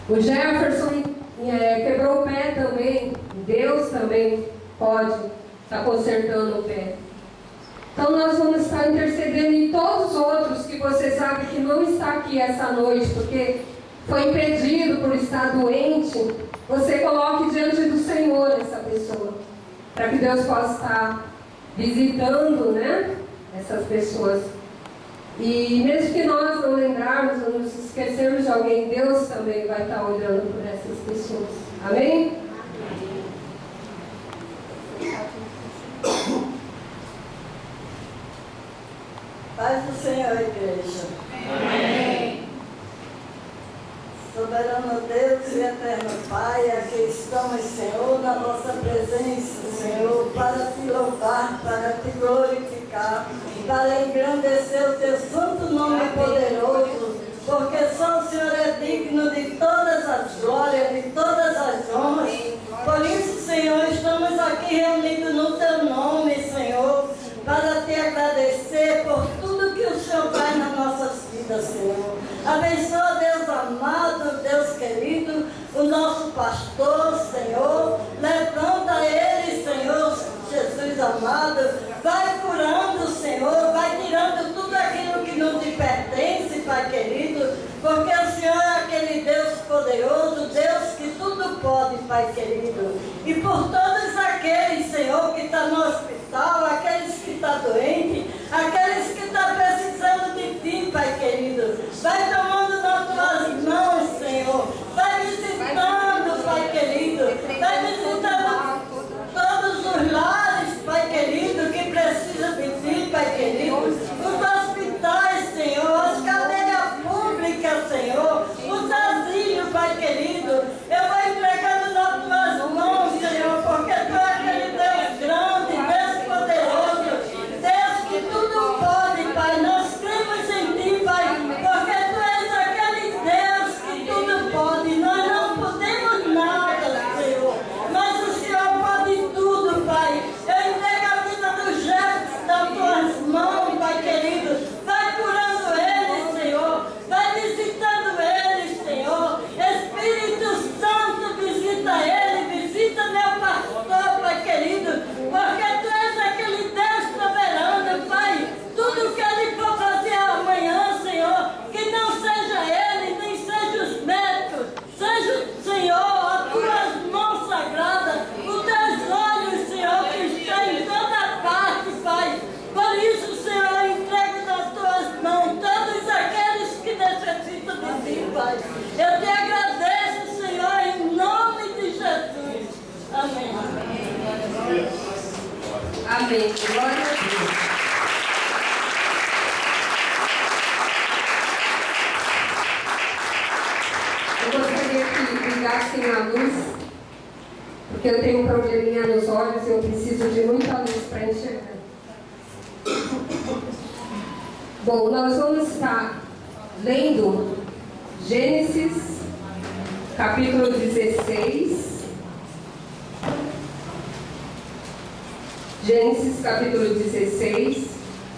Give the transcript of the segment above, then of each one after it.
O Jefferson quebrou o pé também. Deus também pode estar consertando o pé. Então nós vamos estar intercedendo em todos os outros que você sabe que não está aqui essa noite, porque foi impedido por estar doente. Você coloque diante do Senhor essa pessoa, para que Deus possa estar visitando, né, essas pessoas. E mesmo que nós não lembrarmos ou nos esquecermos de alguém, Deus também vai estar olhando por essas pessoas. Amém? Paz do Senhor, igreja. Amém. Soberano Deus e eterno Pai, aqui estamos, Senhor, na vossa presença, Senhor, para te louvar, para te glorificar, para engrandecer o teu santo nome poderoso, porque só o Senhor é digno de todas as glórias, de todas as honras. Por isso, Senhor, estamos aqui reunidos no teu nome, Senhor, para te agradecer por tudo que o Senhor faz nas nossas vidas, Senhor. Abençoa, Deus amado, Deus querido, o nosso pastor, Senhor. Levanta ele, Senhor, Jesus amado. Vai curando, Senhor, vai tirando tudo aquilo que não te pertence, Pai querido, porque o Senhor é aquele Deus poderoso, Deus que tudo pode, Pai querido. E por todos aqueles, Senhor, que estão no hospital, aqueles que estão doentes, aqueles que estão precisando de Ti, Pai querido, vai tomando nas Tuas mãos, Senhor, vai visitando, Pai querido, vai visitando todos os lares, Pai querido, que precisam de Ti, Pai querido, os hospitais, Senhor, as cadeias públicas, Senhor, os asilos, Pai querido, eu vou entregando nas Tuas mãos, Senhor, porque Tu é aquele Deus grande, Deus poderoso, Deus que tudo pode, Pai, nós cremos em Ti, Pai, porque Tu és aquele Deus que tudo pode, nós não podemos nada, Senhor, mas o Senhor pode tudo, Pai. Eu entrego a vida do Jefferson nas Tuas mãos, Pai querido, vai curando ele, Senhor, vai visitando ele, Senhor, Espírito Santo, visita ele, visita meu pastor, Pai querido, porque Tu és aquele Deus soberano, Pai, tudo que ele for fazer amanhã, Senhor, que não seja ele, nem seja os médicos, seja, Senhor, as Tuas mãos sagradas, os Teus olhos, Senhor, que estão em toda parte, Pai. Por isso, Senhor, eu entrego nas Tuas mãos todos aqueles que necessitam de Ti, Pai. Eu te agradeço, Senhor, em nome de Jesus. Amém. Amém. Glória a Deus. Eu gostaria que ligassem a luz, porque eu tenho um probleminha nos olhos e eu preciso de muita luz para enxergar. Bom, nós vamos estar lendo Gênesis, capítulo 16. Gênesis, capítulo 16,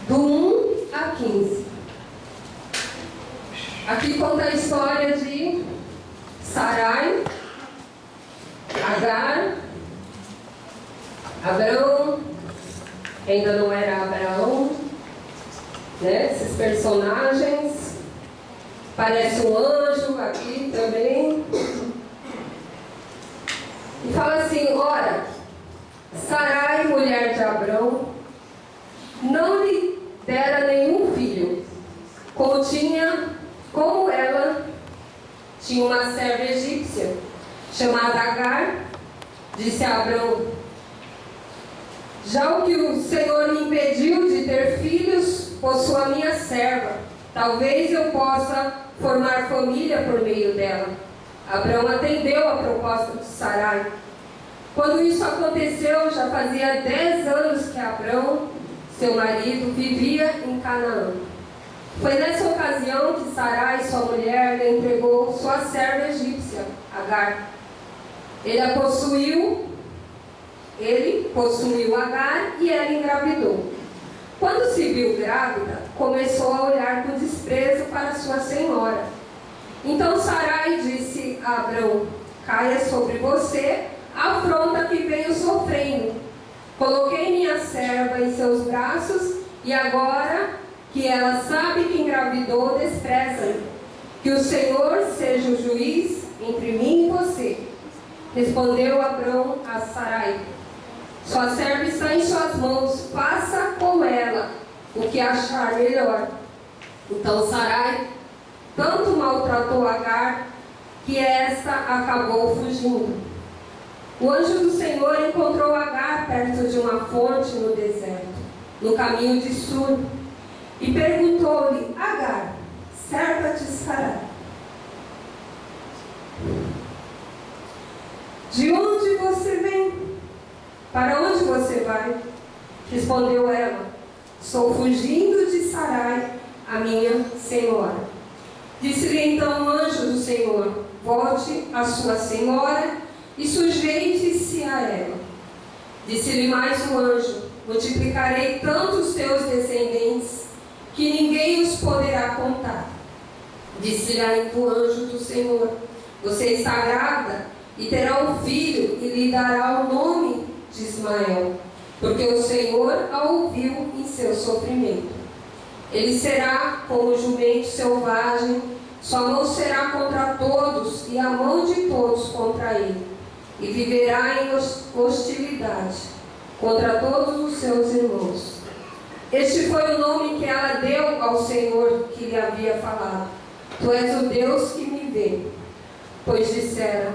do 1 a 15. Aqui conta a história de Sarai, Agar, Abrão, ainda não era Abraão, né? Esses personagens. Parece um anjo aqui também. E fala assim: ora, Sarai, mulher de Abrão, não lhe dera nenhum filho, como ela tinha uma serva egípcia, chamada Agar. Disse a Abrão: já o que o Senhor me impediu de ter filhos, possuo a minha serva, talvez eu possa formar família por meio dela. Abrão atendeu a proposta de Sarai. Quando isso aconteceu, já fazia 10 anos que Abrão, seu marido, vivia em Canaã. Foi nessa ocasião que Sarai, sua mulher, lhe entregou sua serva egípcia, Agar. Ele possuiu Agar e ela engravidou. Quando se viu grávida, começou a olhar com desprezo para sua senhora. Então Sarai disse a Abrão: caia sobre você a afronta que venho sofrendo. Coloquei minha serva em seus braços, e agora que ela sabe que engravidou, despreza-me. Que o Senhor seja o juiz entre mim e você. Respondeu Abrão a Sarai: sua serva está em suas mãos, faça com ela o que achar melhor. Então Sarai tanto maltratou Agar, que esta acabou fugindo. O anjo do Senhor encontrou Agar perto de uma fonte no deserto, no caminho de Sur, e perguntou-lhe: Agar, serva de Sarai, de onde você vem? Para onde você vai? Respondeu ela: estou fugindo de Sarai, a minha senhora. Disse-lhe então o anjo do Senhor: volte à sua senhora e sujeite-se a ela. Disse-lhe mais o anjo: multiplicarei tanto os teus descendentes que ninguém os poderá contar. Disse-lhe ainda o anjo do Senhor: você está grávida e terá um filho, e lhe dará o nome de Ismael, porque o Senhor a ouviu em seu sofrimento. Ele será como jumento selvagem, sua mão será contra todos e a mão de todos contra ele, e viverá em hostilidade contra todos os seus irmãos. Este foi o nome que ela deu ao Senhor que lhe havia falado: tu és o Deus que me vê. Pois dissera: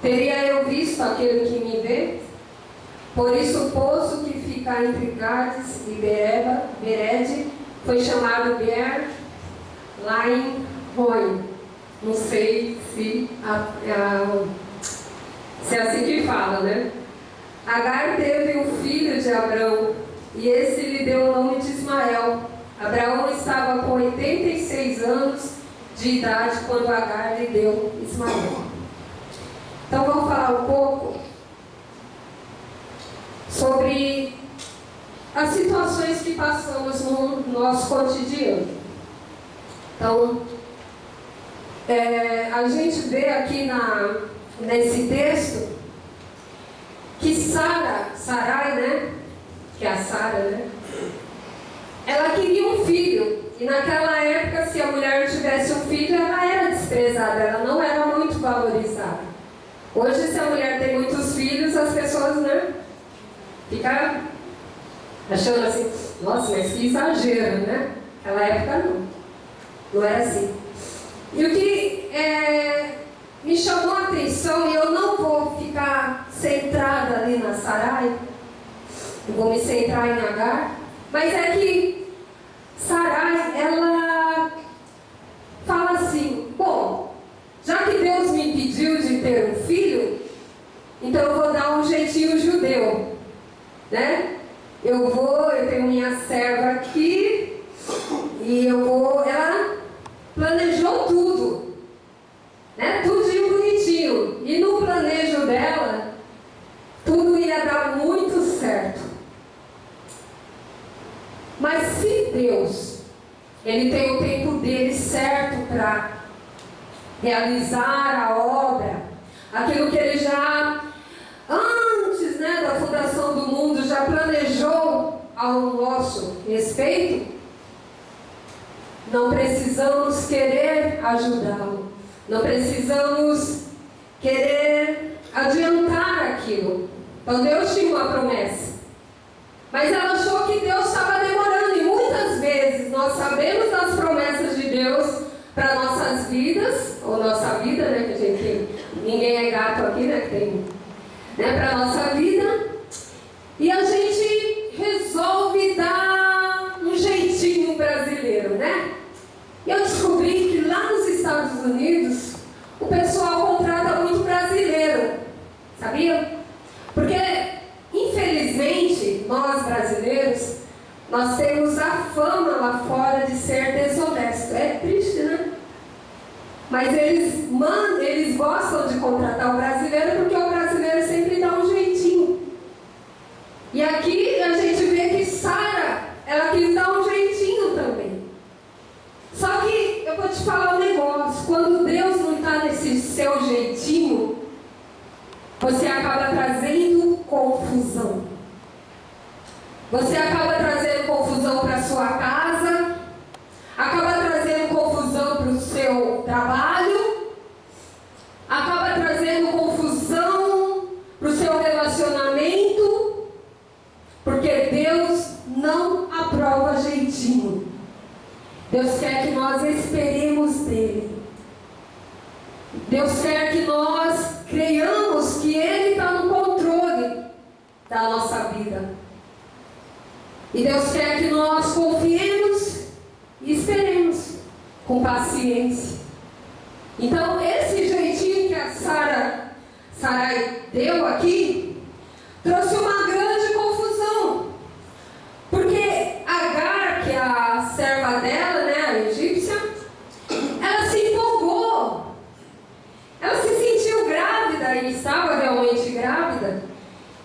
teria eu visto aquele que me vê? Por isso o poço que fica entre Gades e Bered foi chamado Beer Laim Roi. Não sei se é assim que fala, né? Agar teve um filho de Abrão, e esse lhe deu o nome de Ismael. Abraão estava com 86 anos de idade quando Agar lhe deu Ismael. Então vamos falar um pouco sobre as situações que passamos no nosso cotidiano. Então, a gente vê aqui nesse texto que Sarai, né? Que é a Sara, né? Ela queria um filho. E naquela época, se a mulher tivesse um filho, ela era desprezada, ela não era muito valorizada. Hoje, se a mulher tem muitos filhos, as pessoas, né? Ficam achando assim: nossa, mas que exagero, né? Naquela época não era assim. E o que me chamou a atenção, e eu não vou ficar centrada ali na Sarai, eu vou me centrar em Agar, mas é que Sarai, ela fala assim: bom, já que Deus me impediu de ter um filho, então eu vou dar um jeitinho judeu, né? Eu tenho minha serva aqui, e ela planejou tudo, né? Tudinho bonitinho, e no planejo dela, tudo ia dar muito certo. Mas se Deus, Ele tem o tempo dele certo para realizar a obra, aquilo que Ele já, antes, né, da fundação do mundo, já planejou ao nosso respeito, não precisamos querer ajudá-lo, não precisamos querer adiantar aquilo. Então Deus tinha uma promessa, mas ela achou que Deus estava demorando, e muitas vezes nós sabemos das promessas de Deus para nossas vidas, ou nossa vida, né, que ninguém é gato aqui, né, que tem, né, para nossa vida, e a gente resolve dar um jeitinho brasileiro, né? E eu descobri que lá nos Estados Unidos o pessoal contrata muito brasileiro, sabia? Porque, infelizmente, nós brasileiros, nós temos a fama lá fora de ser desonesto. É triste, né? Mas eles gostam de contratar o brasileiro porque o brasileiro sempre dá um jeitinho. E aqui a gente vê que Sara, ela quis dar um jeitinho também. Só que eu vou te falar um negócio: quando Deus está nesse seu jeitinho, você acaba trazendo confusão. Você acaba trazendo confusão para a sua casa, acaba trazendo confusão para o seu trabalho, acaba trazendo confusão para o seu relacionamento, porque Deus não aprova jeitinho. Deus quer que nós esperemos dele. Deus quer que nós creiamos que Ele está no controle da nossa vida. E Deus quer que nós confiemos e esperemos com paciência. Então, esse jeitinho que a Sarai deu aqui, trouxe uma grande confusão. Porque Agar, que é a serva dela, né, a egípcia, ela se empolgou. Ela se sentiu grávida e estava realmente grávida.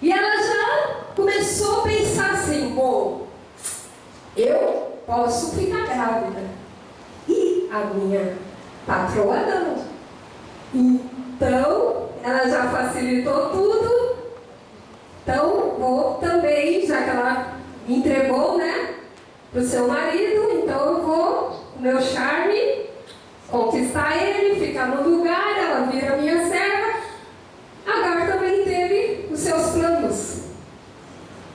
E ela já começou a pensar assim: bom, eu posso ficar grávida. E a minha patroa não. Então, ela já facilitou tudo. Então, vou também, já que ela entregou, né, para o seu marido, então eu vou, com meu charme, conquistar ele, ficar no lugar, ela vira minha serva. Agar também teve os seus planos.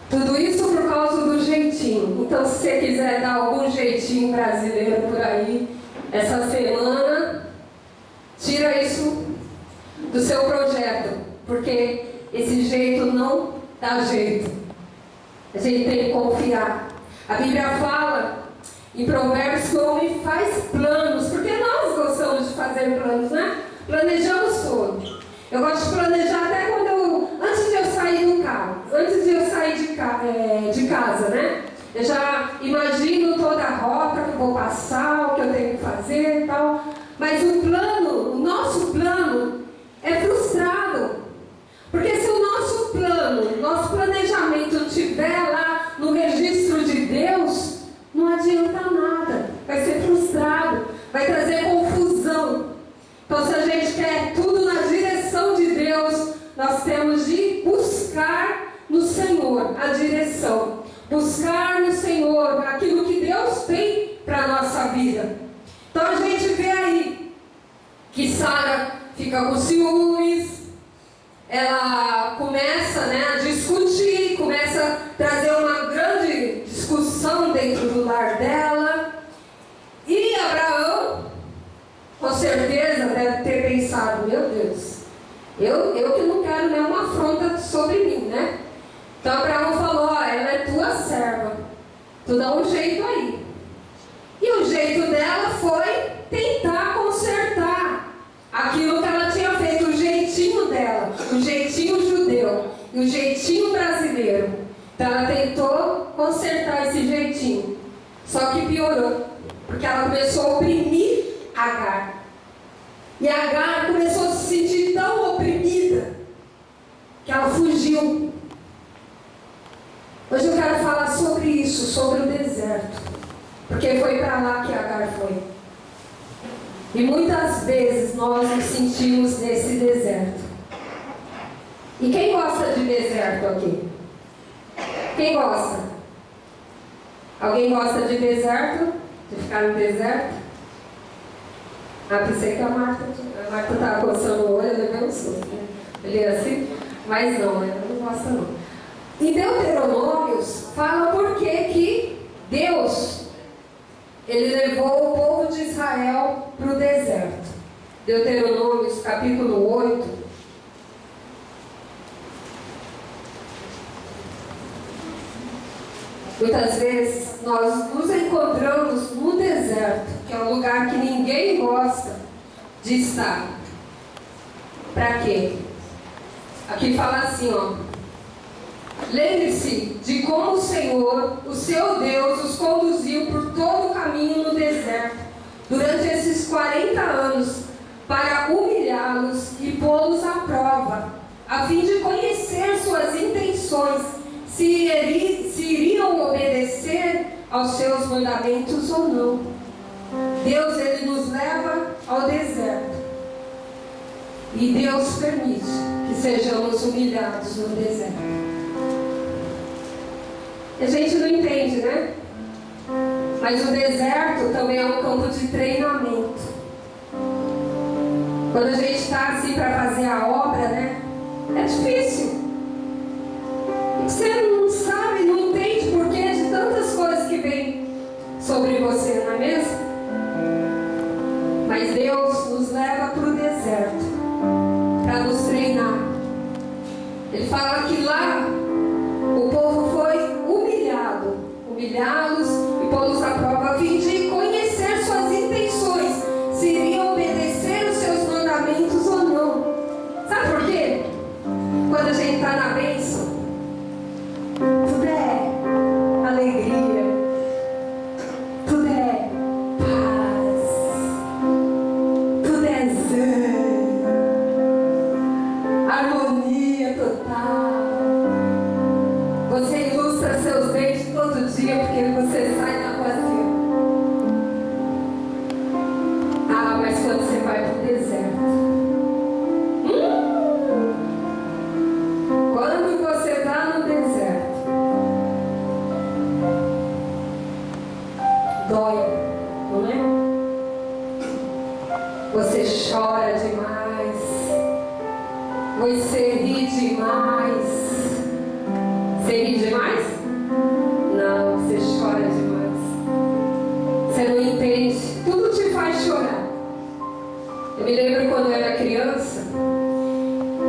Tudo isso por causa do jeitinho. Então, se você quiser dar algum jeitinho brasileiro por aí, essa semana, tira isso do seu projeto, porque esse jeito não dá jeito. A gente tem que confiar. A Bíblia fala em Provérbios que o homem faz planos, porque nós gostamos de fazer planos, né? Planejamos tudo. Eu gosto de planejar até antes de eu sair do carro, antes de eu sair de casa, né? Eu já imagino toda a rota que eu vou passar, o que eu tenho que fazer e tal. Mas o nosso plano é frustrado. Porque se o nosso plano, nosso planejamento não estiver lá no registro de Deus, não adianta nada. Vai ser frustrado, vai trazer confusão. Então, se a gente quer tudo na direção de Deus, nós temos de buscar no Senhor a direção. Buscar no Senhor aquilo que Deus tem para a nossa vida. Então, a gente vê aí que Sara fica com ciúmes. Ela começa, né, a discutir, começa a trazer uma grande discussão dentro do lar dela. E Abraão, com certeza, deve ter pensado: meu Deus, eu que não quero nenhuma afronta sobre mim, né? Então Abraão falou: ó, ela é tua serva, tu dá um jeito aí. E o jeito dela foi tentar consertar aquilo que ela tinha feito, o jeitinho dela, o jeitinho judeu e o jeitinho brasileiro. Então ela tentou consertar esse jeitinho, só que piorou, porque ela começou a oprimir Agar. E Agar começou a se sentir tão oprimida que ela fugiu. Hoje eu quero falar sobre isso, sobre o deserto, porque foi para lá que Agar foi. E muitas vezes nós nos sentimos nesse deserto. E quem gosta de deserto aqui? Quem gosta? Alguém gosta de deserto? De ficar no deserto? Ah, pensei que a Marta estava coçando o olho, eu levei um susto, né? Ele é assim, mas não, ela não gosta não. Em Deuteronômios fala por que Deus ele levou o povo de Israel para o deserto. Deuteronômios capítulo 8. Muitas vezes nós nos encontramos no deserto, que é um lugar que ninguém gosta de estar. Para quê? Aqui fala assim, ó: lembre-se de como o Senhor, o seu Deus, os conduziu por todo o caminho no deserto, durante esses 40 anos, para humilhá-los e pô-los à prova, a fim de conhecer suas intenções, se iriam obedecer aos seus mandamentos ou não. Deus, ele nos leva ao deserto E Deus permite que sejamos humilhados no deserto. A gente não entende, né? Mas o deserto também é um campo de treinamento. Quando a gente está assim para fazer a obra, né? É difícil. E você não sabe, não entende porquê de tantas coisas que vêm sobre você, não é mesmo? Mas Deus nos leva para o deserto para nos treinar. Ele fala que lá o povo foi humilhados e pô-los à prova a fim de conhecer suas intenções, se iriam obedecer os seus mandamentos ou não. Sabe por quê? Quando a gente está na bênção, tudo é alegria, tudo é paz, tudo é zen, harmonia total. Você ilustra seus dentes todo dia porque você sai na vazia. Ah, mas quando você vai para o deserto, quando você está no deserto, dói, não é? Você chora demais, você ri demais. Você ri demais? Não, você chora demais. Você não entende. Tudo te faz chorar. Eu me lembro quando eu era criança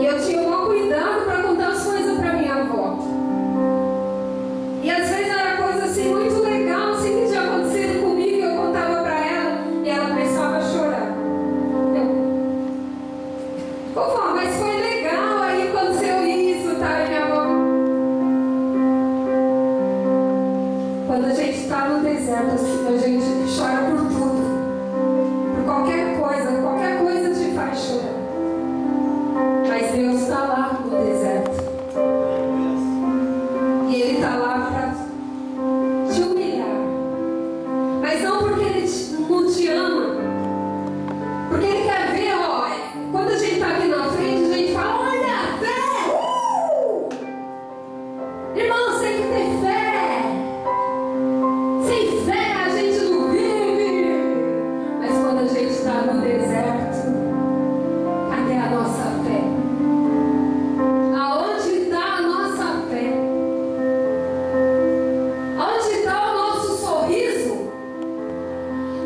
e eu tinha o maior cuidado para contar as coisas para minha avó. E às vezes era coisa assim muito legal, assim que tinha acontecido comigo, eu contava para ela e ela começava a chorar. Vovó, mas foi legal, aí aconteceu isso, tá? E minha avó. Quando a gente está no deserto, assim, a gente chora por tudo. Por qualquer coisa te faz chorar. Mas Deus está lá no deserto. E Ele está lá para te humilhar. Mas não porque Ele não te ama. Porque Ele quer ver, ó. Quando a gente está aqui na frente, a gente fala, olha, fé! Irmão, você tem que ter fé. Sem fé a gente não vive. Mas quando a gente está no deserto, cadê a nossa fé? Aonde está a nossa fé? Aonde está o nosso sorriso?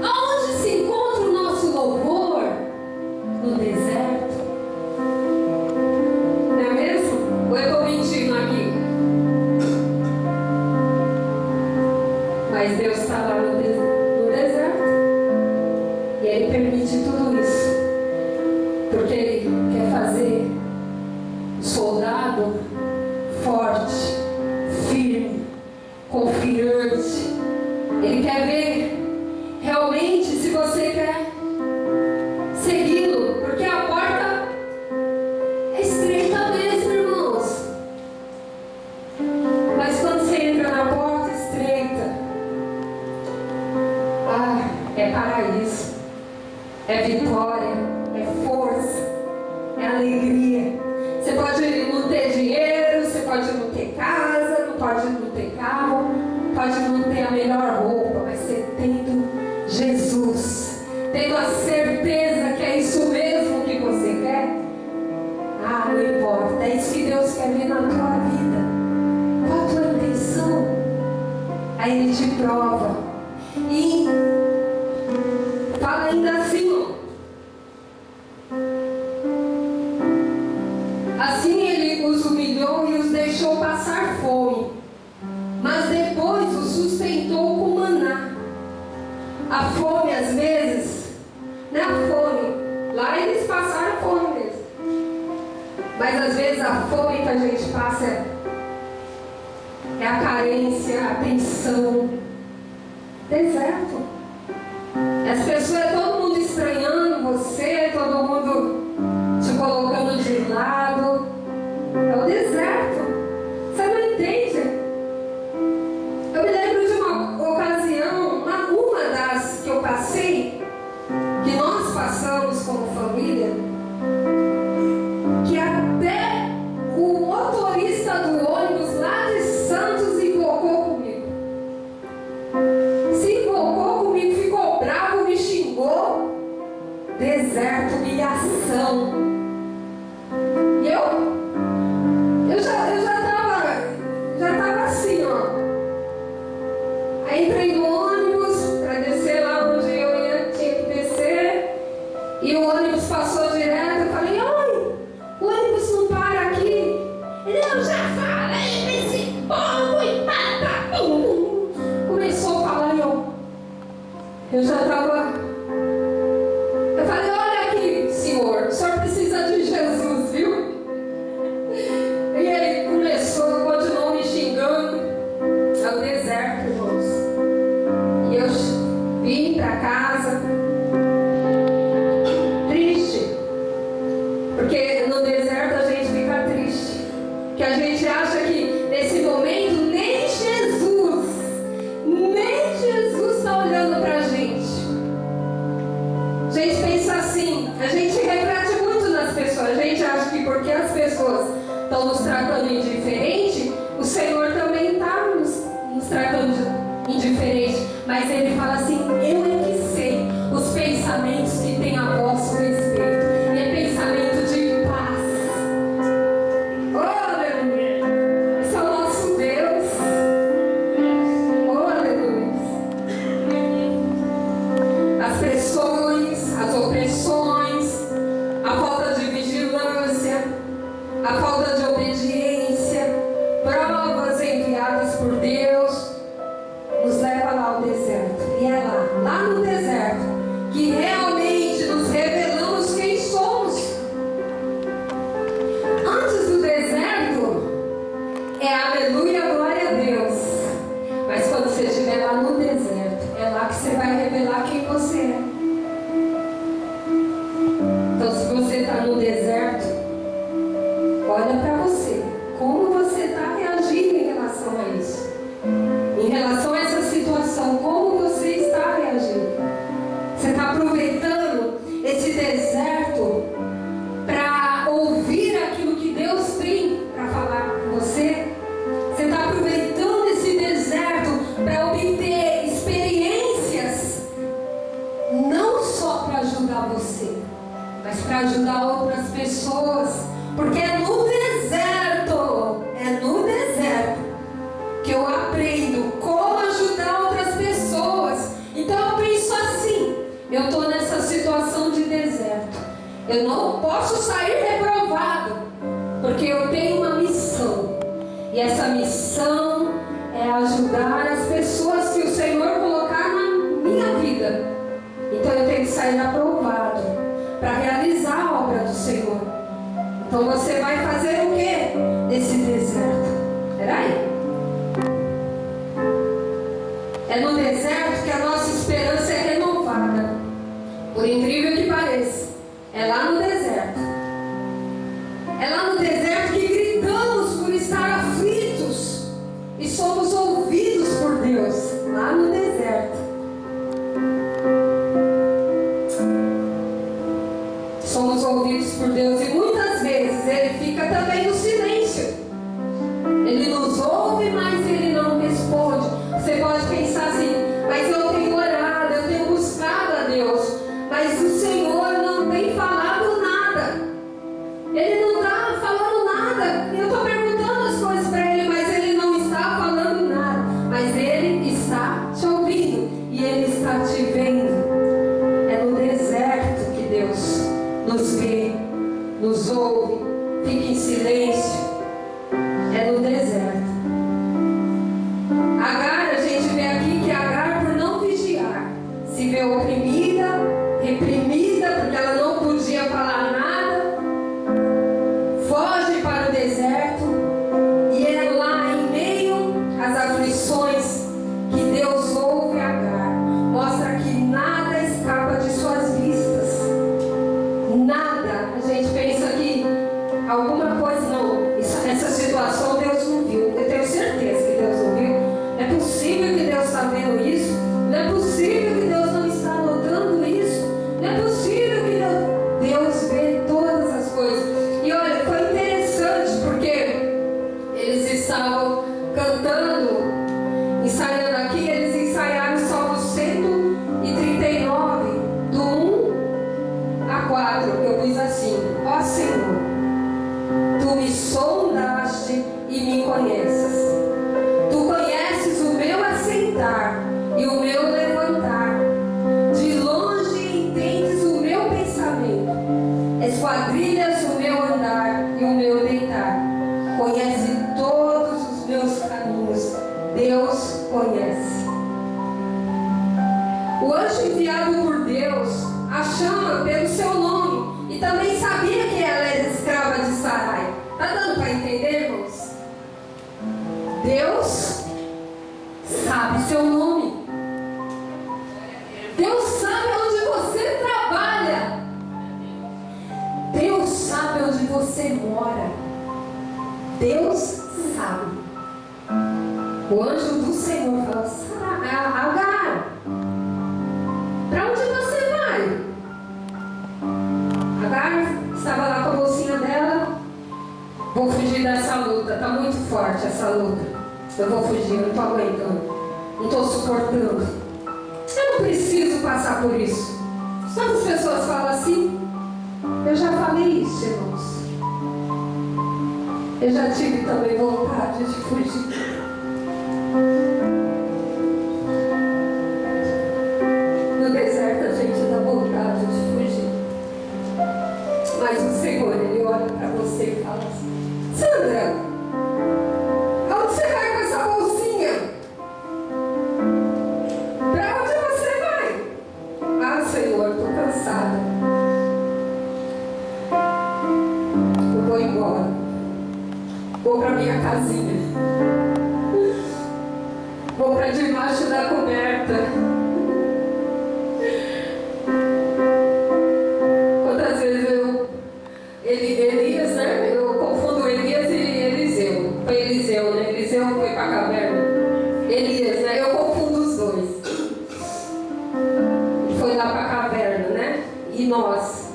Aonde se encontra o nosso louvor? No deserto. Não é mesmo? Ou eu estou mentindo aqui? Mas Deus está lá no deserto. E Ele permite tudo isso. Porque Ele quer fazer o soldado forte, firme, confiante. Ele quer ver realmente se você quer segui-lo. Porque a porta é estreita mesmo, irmãos. Mas quando você entra na porta estreita, é paraíso, é vitória, é força, é alegria. Você pode não ter dinheiro, você pode não ter casa, não pode não ter carro, pode não ter a melhor roupa, mas você tendo Jesus, tendo a certeza que é isso mesmo que você quer, não importa, é isso que Deus quer ver na tua vida. Qual a tua intenção? Aí Ele te prova. E fala ainda assim, ó. Assim Ele os humilhou e os deixou passar fome, mas depois os sustentou com maná. A fome, às vezes, não é a fome. Lá eles passaram fome mesmo. Mas às vezes a fome que a gente passa é a carência, a tensão. Deserto. As pessoas, todo mundo estranhando você, todo mundo te colocando de lado. É o deserto. Você não entende. Eu me lembro de uma ocasião, uma das que eu passei, que nós passamos como família. oração. E eu já tava assim, ó. Aí entrei no ônibus para descer lá onde eu tinha que descer. E o ônibus passou direto. Eu falei, oi, o ônibus não para aqui. Ele, eu já falei desse povo e patapum. Começou a falar e eu já estava. Eu falei, olha aqui, senhor, o senhor precisa de Jesus, viu? E ele continuou me xingando. É o deserto, irmãos. E eu vim para casa triste, porque no deserto a gente fica triste, que a gente acha que nesse momento nem Jesus está olhando para a gente. A gente pensa assim, a gente reflete muito nas pessoas, a gente acha que porque as pessoas estão nos tratando indiferente, o Senhor também está nos tratando indiferente. Mas Ele fala assim, eu é que sei os pensamentos que tem a vosso respeito. E é pensamento de paz. Oh, aleluia! Esse é o nosso Deus. Oh, aleluia! As pressões, as opressões, a falta de vigilância, a falta de obediência, provas enviadas por Deus, nos leva lá ao deserto. E é lá no deserto, que realmente nos revelamos quem somos. Antes do deserto, é aleluia, glória a Deus. Mas quando você estiver lá no deserto, é lá que você vai revelar quem você é. Então, se você está no deserto, olha para você. Como você está reagindo em relação a isso? Em relação a essa situação, como você está reagindo? Você está aproveitando esse deserto para ouvir aquilo que Deus tem para falar com você? Você está aproveitando esse deserto para obter experiências, não só para ajudar você, mas para ajudar outras pessoas? Porque é no deserto que eu aprendo como ajudar outras pessoas. Então eu penso assim, eu estou nessa situação de deserto, eu não posso sair reprovado, porque eu tenho uma missão, e essa missão é ajudar as pessoas que o Senhor colocar na minha vida. Então eu tenho que sair aprovado para realizar a obra do Senhor. Então você vai fazer o que nesse deserto? Peraí. É no deserto que a nossa esperança é renovada. Por incrível que pareça, é lá no deserto. É lá no deserto que gritamos por estar aflitos e somos ouvidos por Deus. Lá no deserto. Somos ouvidos por Deus e muitas vezes Ele fica também no silêncio. Ele nos ouve, mas Ele não responde. Você pode pensar assim, mas eu tenho orado, eu tenho buscado a Deus, mas o Senhor não tem falado nada. Ele não está falando nada. Eu estou perguntando as coisas para Ele, mas Ele não está falando nada. Mas Ele está te ouvindo e Ele está te vendo. É no deserto que Deus nos vê, nos ouve, fica em silêncio. É no deserto. Agar, a gente vê aqui que Agar, por não vigiar, se vê oprimida, reprimida, porque ela não podia falar nada, foge para o deserto, e é lá em meio às aflições que Deus ouve Agar. Mostra que nada escapa de suas vistas. Nada. A gente pensa que alguma coisa, não, essa situação Deus não viu. Eu tenho certeza que Deus não viu. Não é possível que Deus está vendo isso. Não é possível que Deus não está notando diz assim: ó Senhor, tu me sondaste e me conheces. Tu conheces o meu assentar e o meu levantar. De longe entendes o meu pensamento. Esquadrilhas o meu andar e o meu deitar. Conhece todos os meus caminhos. Deus conhece. O anjo enviado por Deus a chama pelo seu nome e também sabia que ela era escrava de Sarai. Está dando para entender, irmãos? Deus sabe seu nome. Deus sabe onde você trabalha. Deus sabe onde você mora. Deus sabe. O anjo do Senhor falou: Agar, para onde você vai? Agar estava lá com a bolsinha dela. Vou fugir dessa luta, está muito forte essa luta. Eu vou fugir, eu não estou aguentando, não estou suportando. Eu não preciso passar por isso. Quantas pessoas falam assim? Eu já falei isso, irmãos. Eu já tive também vontade de fugir. No deserto a gente dá vontade de fugir. Mas o Senhor, Ele olha para você e fala assim: Sandra, aonde você vai com essa bolsinha? Para onde você vai? Ah, Senhor, estou cansada. Eu vou embora. Vou para minha casinha. Vou para debaixo da coberta. Quantas vezes Elias, né? Eu confundo Elias e Eliseu. Foi Eliseu, né? Eliseu foi para a caverna. Elias, né? Eu confundo os dois. Foi lá para a caverna, né? E nós?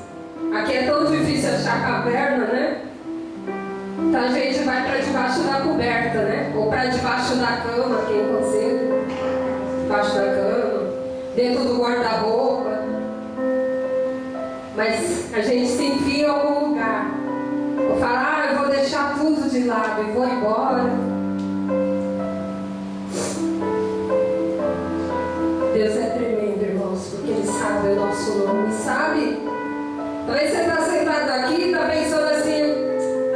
Aqui é tão difícil achar caverna, né? Então a gente vai para debaixo da coberta, né? Ou para debaixo da cama, quem consegue. Debaixo da cama, dentro do guarda-roupa. Mas a gente se enfia em algum lugar. Vou falar, eu vou deixar tudo de lado e vou embora. Deus é tremendo, irmãos, porque Ele sabe o nosso nome, sabe? Talvez você está sentado aqui e está pensando assim: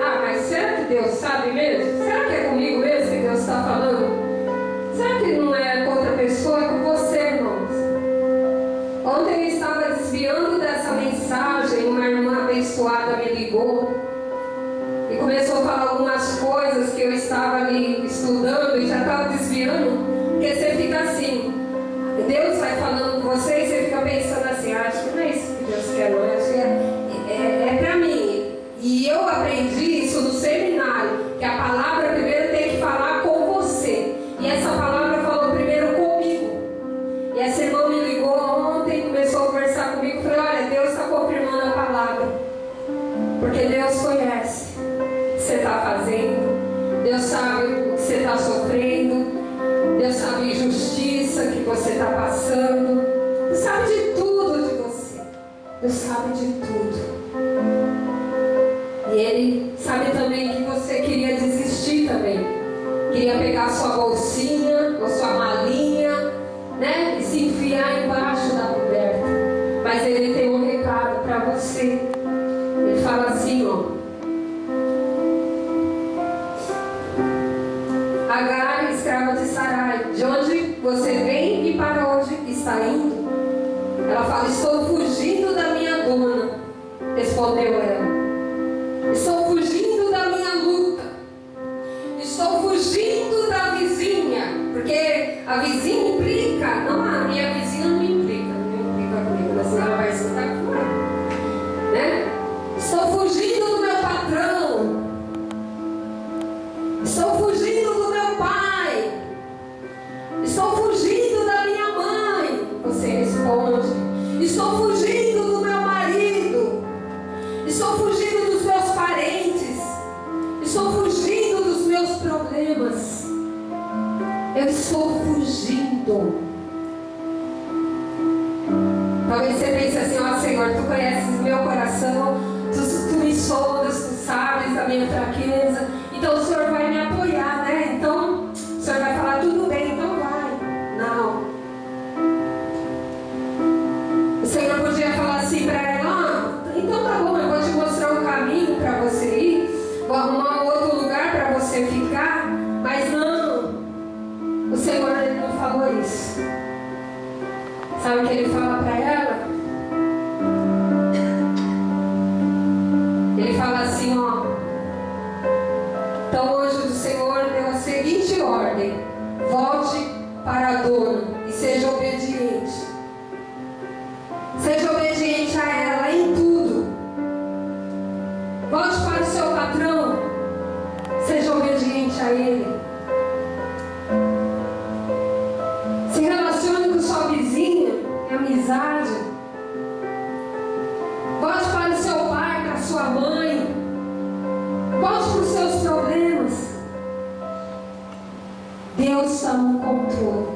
ah, mas será que Deus sabe mesmo? Será que é comigo mesmo que Deus está falando? Será que não é com outra pessoa, é com você, irmãos? Ontem eu estava desviando dessa mensagem, uma irmã abençoada me ligou e começou a falar algumas coisas que eu estava ali estudando e já estava desviando, porque você fica assim, Deus vai falando com você e você fica pensando assim: acho que não é isso que Deus quer, não, acho que é para mim. E eu aprendi isso no seminário, que a palavra primeiro tem que falar com você. E essa palavra falou primeiro comigo. E essa irmã me ligou ontem, começou a conversar comigo. Falei: olha, Deus está confirmando a palavra. Porque Deus conhece o que você está fazendo. Deus sabe o que você está sofrendo. Deus sabe a injustiça que você está passando. Deus sabe de tudo de você. Deus sabe de tudo. E Ele sabe também que você queria desistir também. Queria pegar sua bolsinha ou sua malinha, né? E se enfiar embaixo da coberta. Mas Ele tem um recado para você. Ele fala assim, ó: Agar, escrava de Sarai, de onde você vem e para onde está indo? Ela fala: estou fugindo da minha dona. Respondeu ela: estou fugindo da minha luta. Estou fugindo da vizinha. Porque a vizinha implica. Não, a minha vizinha não implica comigo, mas senão ela vai escutar fora, né? Estou fugindo do meu patrão. Estou fugindo do meu pai. Estou fugindo da minha mãe. Você responde: estou fugindo do meu marido. Estou fugindo dos meus parentes. Estou fugindo dos meus problemas. Eu estou fugindo. Talvez você pense assim: ó Senhor, tu conheces meu coração, tu me sondas, tu sabes a minha fraqueza, então o Senhor vai me apoiar, né? Então o Senhor vai falar: tudo bem, então vai. Não. O Senhor podia falar assim para ela: então tá bom, eu vou te mostrar um caminho para você ir, vou arrumar um outro lugar para você ficar, mas não. O Senhor, ele não falou isso. Sabe o que ele fala para ela? Ele fala assim, ó: então o anjo do Senhor deu a seguinte ordem: volte para a dona e seja obediente. Seja obediente a ela em tudo. Volte para o seu patrão. Seja obediente a ele. Se relacione com sua vizinha em amizade. Volte para o seu pai, para a sua mãe. Volte para os seus problemas. Deus está no controle.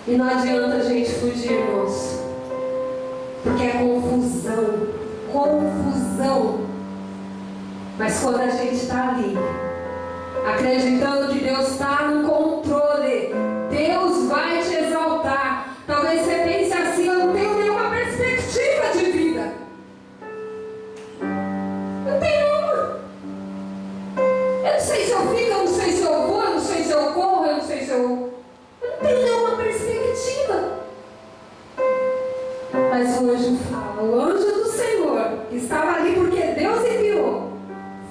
E não adianta a gente fugir, irmãos. Porque é confusão. Confusão. Mas quando a gente está ali, acreditando que Deus está no controle, Deus vai te exaltar. Talvez você pense assim: eu não tenho nenhuma perspectiva de vida. Não tenho nenhuma. Eu não sei se eu fico, eu não sei se eu vou, eu não sei se eu corro, eu não sei se eu não tenho nenhuma perspectiva. Mas o anjo fala, o anjo do Senhor, que estava ali porque Deus enviou: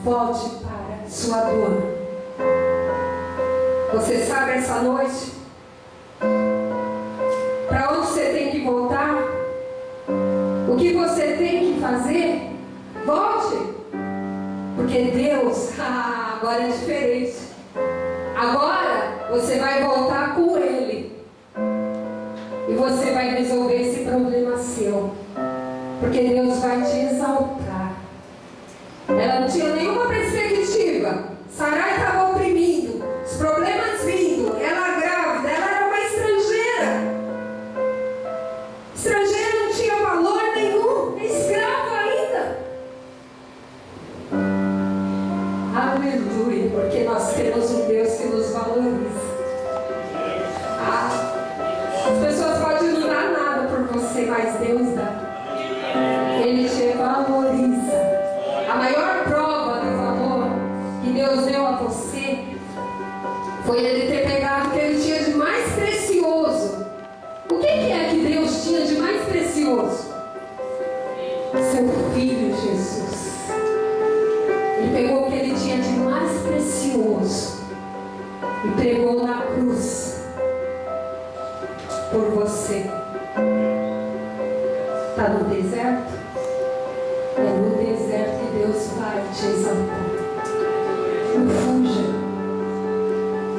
volte para sua dona. Você sabe essa noite para onde você tem que voltar? O que você tem que fazer? Volte. Porque Deus, agora é diferente. Agora você vai voltar com Ele. E você vai resolver esse problema seu. Porque Deus vai te exaltar. Ela não tinha nenhuma perspectiva. Sarai estava oprimindo, os problemas vindo, ela grávida, ela era uma estrangeira. Estrangeira não tinha valor nenhum, escrava ainda. Aleluia, porque nós temos um Deus que nos valoriza. As pessoas podem não dar nada por você, mas Deus dá. Ele te valoriza. A maior prova do valor que Deus deu a você foi Ele ter pegado o que Ele tinha de mais precioso. O que é que Deus tinha de mais precioso? Seu Filho Jesus. Ele pegou o que Ele tinha de mais precioso e pregou na cruz por você. Está no deserto? É no deserto que Deus vai te exaltar. Não fuja.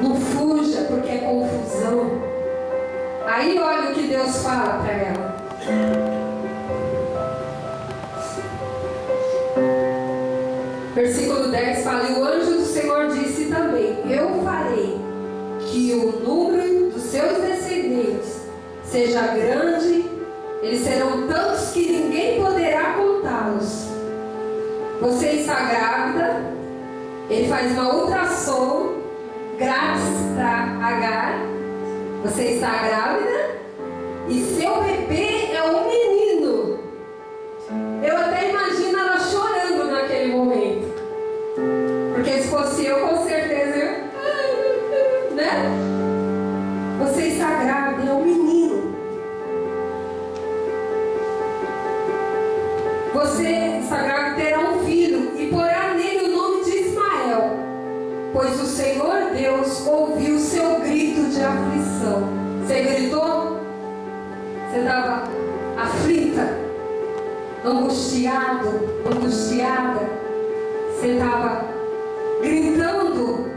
Não fuja, porque é confusão. Aí olha o que Deus fala para ela. Versículo 10 fala: e o anjo do Senhor disse também: eu farei que o número dos seus descendentes seja grande. Eles serão tantos que ninguém poderá contá-los. Você está grávida. Ele faz uma ultrassom grátis para Agar. Você está grávida e seu bebê é um menino. Eu até imagino ela chorando naquele momento. Porque se fosse eu, com certeza eu, né? Você está grávida, é um menino. Você está grávida, terá um filho e porá nele o nome de Ismael, pois o Senhor Deus ouviu seu grito de aflição. Você gritou? Você estava aflita, angustiado, angustiada. Você estava gritando.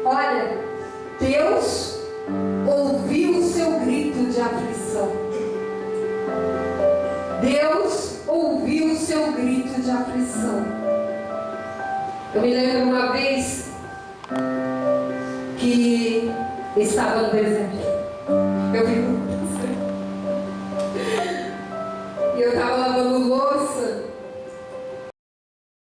Olha, Deus ouviu o seu grito de aflição. Deus ouviu o seu grito de aflição. Eu me lembro uma vez que estava no deserto. Eu vi eu estava lavando